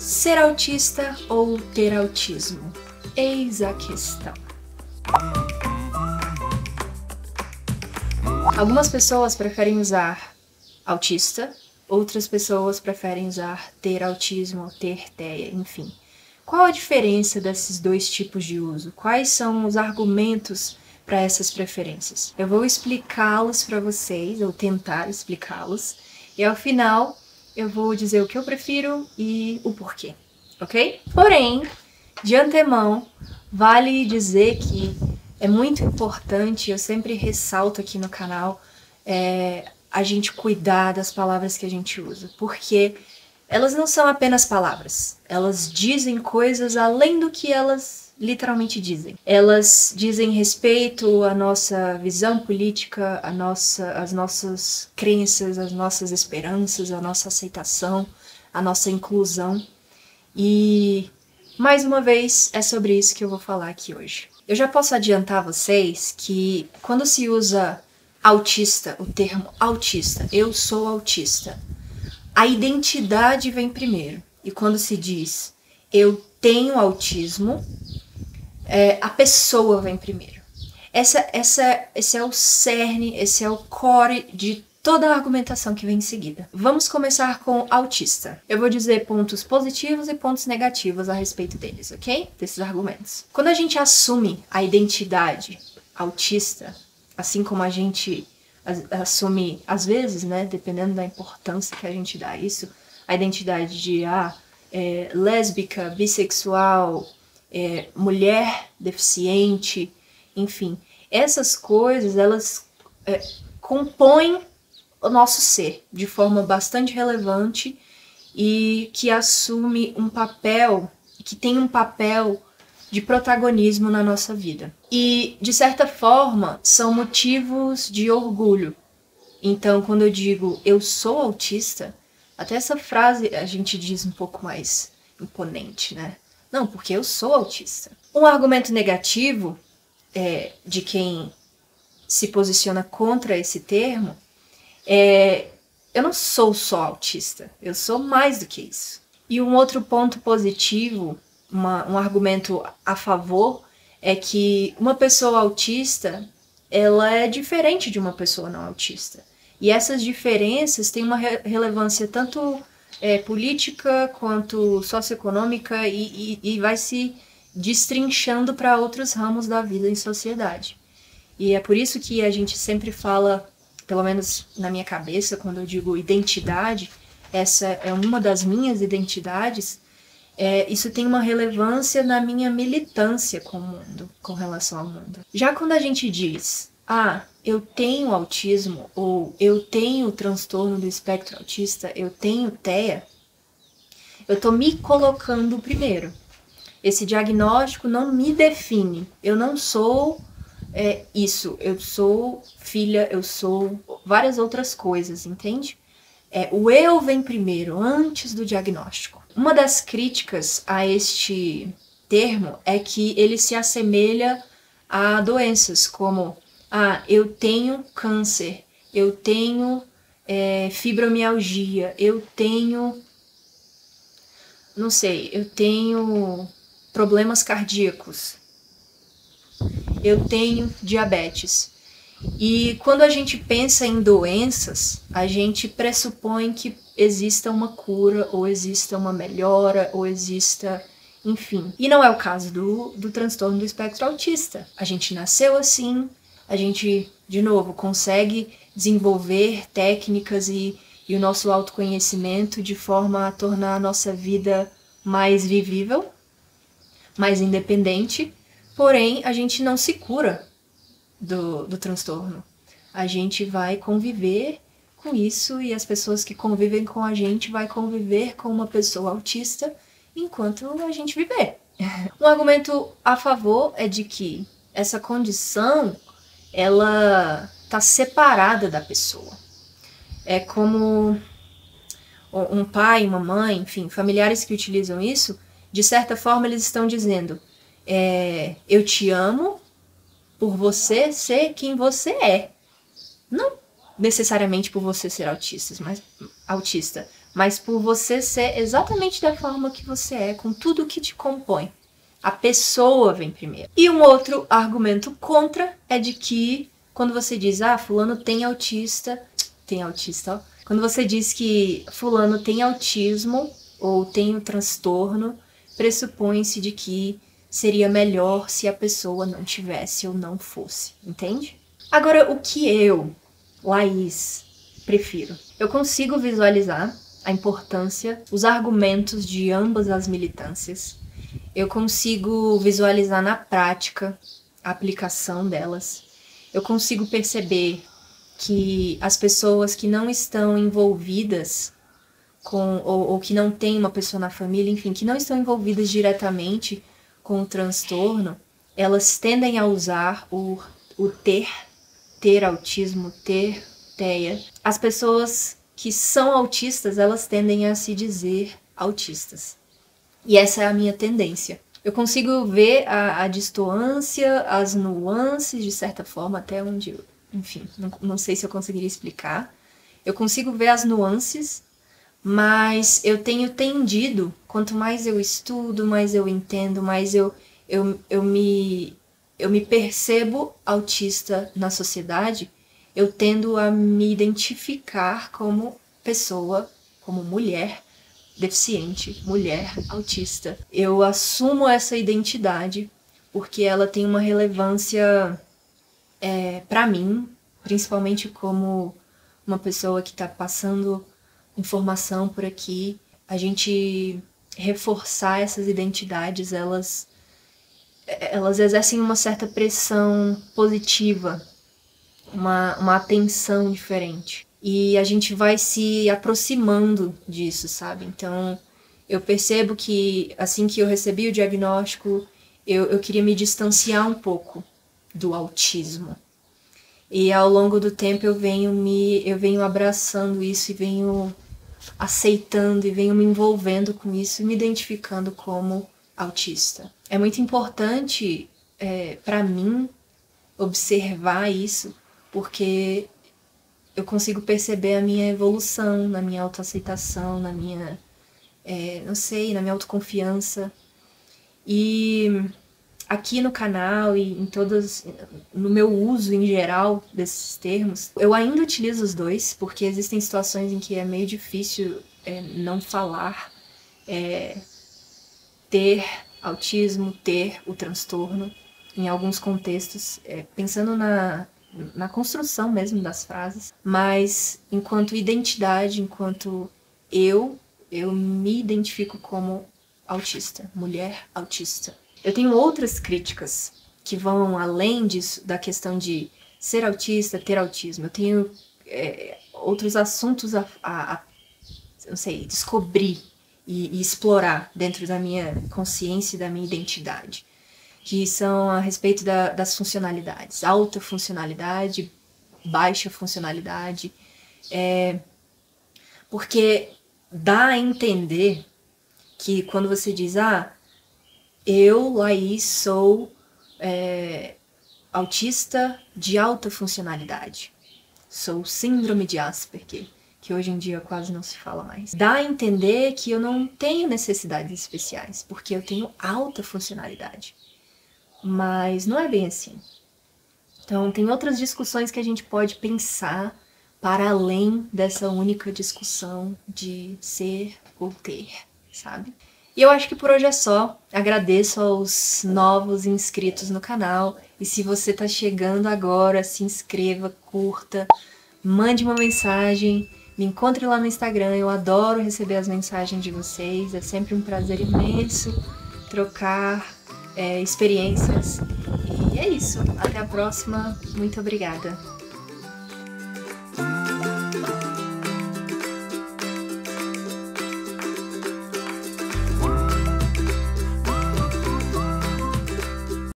Ser autista ou ter autismo? Eis a questão. Algumas pessoas preferem usar autista, outras pessoas preferem usar ter autismo, ter TEA, enfim. Qual a diferença desses dois tipos de uso? Quais são os argumentos para essas preferências? Eu vou explicá-los para vocês, ou tentar explicá-los, e ao final eu vou dizer o que eu prefiro e o porquê, ok? Porém, de antemão, vale dizer que é muito importante, eu sempre ressalto aqui no canal, a gente cuidar das palavras que a gente usa, porque elas não são apenas palavras, elas dizem coisas além do que elas literalmente dizem. Elas dizem respeito à nossa visão política, às nossas crenças, às nossas esperanças, à nossa aceitação, à nossa inclusão. E, mais uma vez, é sobre isso que eu vou falar aqui hoje. Eu já posso adiantar a vocês que quando se usa autista, o termo autista, eu sou autista, a identidade vem primeiro. E quando se diz eu tenho autismo, a pessoa vem primeiro. Esse é o cerne, esse é o core de toda a argumentação que vem em seguida. Vamos começar com autista. Eu vou dizer pontos positivos e pontos negativos a respeito deles, ok? Desses argumentos. Quando a gente assume a identidade autista, assim como a gente assume, às vezes, né, dependendo da importância que a gente dá a isso, a identidade de lésbica, bissexual, mulher deficiente, enfim. Essas coisas, elas compõem o nosso ser de forma bastante relevante e que assume um papel, que tem um papel de protagonismo na nossa vida. E, de certa forma, são motivos de orgulho. Então, quando eu digo eu sou autista, até essa frase a gente diz um pouco mais imponente, né? Não, porque eu sou autista. Um argumento negativo de quem se posiciona contra esse termo eu não sou só autista, eu sou mais do que isso. E um outro ponto positivo, um argumento a favor, é que uma pessoa autista, ela é diferente de uma pessoa não autista. E essas diferenças têm uma relevância tanto política quanto socioeconômica e vai se destrinchando para outros ramos da vida em sociedade. E é por isso que a gente sempre fala, pelo menos na minha cabeça, quando eu digo identidade, essa é uma das minhas identidades, isso tem uma relevância na minha militância com o mundo, com relação ao mundo. Já quando a gente diz, eu tenho autismo, ou eu tenho transtorno do espectro autista, eu tenho TEA, eu estou me colocando primeiro. Esse diagnóstico não me define, eu não sou isso, eu sou filha, eu sou várias outras coisas, entende? O eu vem primeiro, antes do diagnóstico. Uma das críticas a este termo é que ele se assemelha a doenças como eu tenho câncer, eu tenho fibromialgia, eu tenho, não sei, eu tenho problemas cardíacos, eu tenho diabetes. E quando a gente pensa em doenças, a gente pressupõe que exista uma cura, ou exista uma melhora, ou exista, enfim. E não é o caso do transtorno do espectro autista. A gente nasceu assim, a gente, de novo, consegue desenvolver técnicas e o nosso autoconhecimento de forma a tornar a nossa vida mais vivível, mais independente, porém a gente não se cura do transtorno. A gente vai conviver com isso e as pessoas que convivem com a gente vai conviver com uma pessoa autista enquanto a gente viver. Um argumento a favor é de que essa condição, ela está separada da pessoa. É como um pai, uma mãe, enfim, familiares que utilizam isso, de certa forma eles estão dizendo eu te amo por você ser quem você é. Não necessariamente por você ser autista, mas por você ser exatamente da forma que você é, com tudo que te compõe. A pessoa vem primeiro. E um outro argumento contra é de que quando você diz, fulano tem autista, ó. Quando você diz que fulano tem autismo ou tem o transtorno, pressupõe-se de que seria melhor se a pessoa não tivesse ou não fosse, entende? Agora, o que eu, Laís, prefiro? Eu consigo visualizar a importância, os argumentos de ambas as militâncias. Eu consigo visualizar na prática a aplicação delas. Eu consigo perceber que as pessoas que não estão envolvidas com, ou que não têm uma pessoa na família, enfim, que não estão envolvidas diretamente com o transtorno, elas tendem a usar o ter autismo, ter TEA. As pessoas que são autistas, elas tendem a se dizer autistas. E essa é a minha tendência. Eu consigo ver a distância, as nuances, de certa forma, até onde... Enfim, não sei se eu conseguiria explicar. Eu consigo ver as nuances, mas eu tenho tendido, quanto mais eu estudo, mais eu entendo, mais eu me percebo autista na sociedade, eu tendo a me identificar como pessoa, como mulher deficiente, mulher autista. Eu assumo essa identidade porque ela tem uma relevância para mim, principalmente como uma pessoa que está passando informação por aqui. A gente reforçar essas identidades, elas exercem uma certa pressão positiva, uma atenção diferente. E a gente vai se aproximando disso, sabe? Então, eu percebo que assim que eu recebi o diagnóstico, eu queria me distanciar um pouco do autismo. E ao longo do tempo eu venho abraçando isso e venho aceitando e venho me envolvendo com isso e me identificando como autista. É muito importante para mim observar isso, porque eu consigo perceber a minha evolução, na minha autoaceitação, na minha, na minha autoconfiança. E aqui no canal e no meu uso em geral desses termos, eu ainda utilizo os dois, porque existem situações em que é meio difícil não falar, ter autismo, ter o transtorno, em alguns contextos, pensando na construção mesmo das frases, mas enquanto identidade, enquanto eu me identifico como autista, mulher autista. Eu tenho outras críticas que vão além disso, da questão de ser autista, ter autismo. Eu tenho outros assuntos não sei, descobrir e explorar dentro da minha consciência e da minha identidade, que são a respeito das funcionalidades, alta funcionalidade, baixa funcionalidade, porque dá a entender que quando você diz, eu, Laís, sou autista de alta funcionalidade, sou síndrome de Asperger, que hoje em dia quase não se fala mais. Dá a entender que eu não tenho necessidades especiais, porque eu tenho alta funcionalidade. Mas não é bem assim. Então, tem outras discussões que a gente pode pensar para além dessa única discussão de ser ou ter, sabe? E eu acho que por hoje é só. Agradeço aos novos inscritos no canal. E se você tá chegando agora, se inscreva, curta, mande uma mensagem, me encontre lá no Instagram. Eu adoro receber as mensagens de vocês. É sempre um prazer imenso trocar experiências. E é isso. Até a próxima. Muito obrigada.